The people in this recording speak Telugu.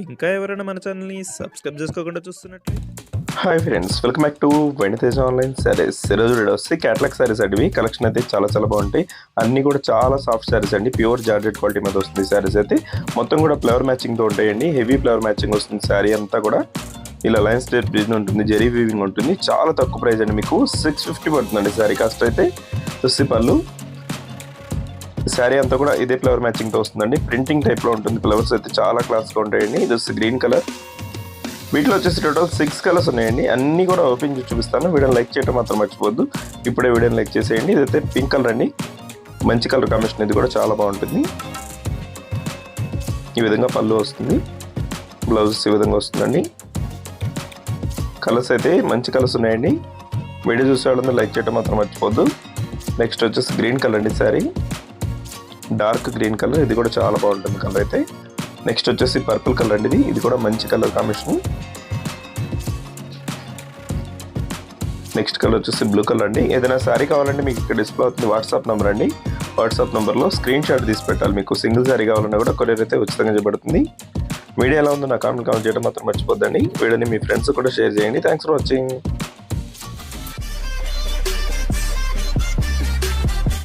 ఇంకా ఎవరైనా మన ఛానల్‌ని సబ్స్క్రైబ్ చేసుకోకుండా చూస్తున్నట్లయితే hi friends, welcome back to Venkatesh online saris. ఈరోజు వీడియో వస్తే క్యాటలాగ్ శారీస్ అండి. కలెక్షన్ అయితే చాలా బాగుంటాయి. అన్నీ కూడా చాలా సాఫ్ట్ శారీస్ అండి. ప్యూర్ జార్జెట్ క్వాలిటీ మీద వస్తుంది శారీస్ అయితే. మొత్తం కూడా ఫ్లవర్ మ్యాచింగ్తో ఉంటాయండి. హెవీ ఫ్లవర్ మ్యాచింగ్ వస్తుంది శారీ అంతా కూడా. ఇలా లైన్ స్టేట్ డిజైన్ ఉంటుంది, జెరీ వీవింగ్ ఉంటుంది. చాలా తక్కువ ప్రైస్ అండి, మీకు 650 పడుతుందండి శారీ కాస్ట్ అయితే. చూసి పళ్ళు శారీ అంతా కూడా ఇదే ఫ్లవర్ మ్యాచింగ్తో వస్తుందండి. ప్రింటింగ్ టైప్లో ఉంటుంది. ఫ్లవర్స్ అయితే చాలా క్లాస్గా ఉంటాయండి. ఇది వచ్చి గ్రీన్ కలర్. వీటిలో వచ్చేసి టోటల్ 6 కలర్స్ ఉన్నాయండి. అన్నీ కూడా ఓపెన్ చేసి చూపిస్తాను. వీడియోని లైక్ చేయడం మాత్రం మర్చిపోద్దు. ఇప్పుడే వీడియోని లైక్ చేసేయండి. ఇదైతే పింక్ కలర్ అండి, మంచి కలర్ కాంబినేషన్. ఇది కూడా చాలా బాగుంటుంది. ఈ విధంగా పళ్ళు వస్తుంది, బ్లౌజెస్ ఈ విధంగా వస్తుందండి. కలర్స్ అయితే మంచి కలర్స్ ఉన్నాయండి. వీడియో చూసే వాళ్ళందరూ లైక్ చేయడం మాత్రం మర్చిపోద్దు. నెక్స్ట్ వచ్చేసి గ్రీన్ కలర్ అండి శారీ, డార్క్ గ్రీన్ కలర్. ఇది కూడా చాలా బాగుంటుంది కలర్ అయితే. నెక్స్ట్ వచ్చేసి పర్పుల్ కలర్ అండి, ఇది కూడా మంచి కలర్ కాంబినేషన్. నెక్స్ట్ కలర్ వచ్చేసి బ్లూ కలర్ అండి. ఏదైనా శారీ కావాలంటే మీకు ఇక్కడ డిస్ప్లే అవుతుంది వాట్సాప్ నెంబర్ అండి. వాట్సాప్ నెంబర్లో స్క్రీన్ షాట్ తీసి పెట్టాలి. మీకు సింగిల్ శారీ కావాలన్నా కూడా కొరియర్ అయితే ఉచితంగా చేయబడుతుంది. వీడియో ఎలా ఉందో నా కామెంట్ చేయడం మాత్రం మర్చిపోద్దండి. వీడియోని మీ ఫ్రెండ్స్ కూడా షేర్ చేయండి. Thanks for watching.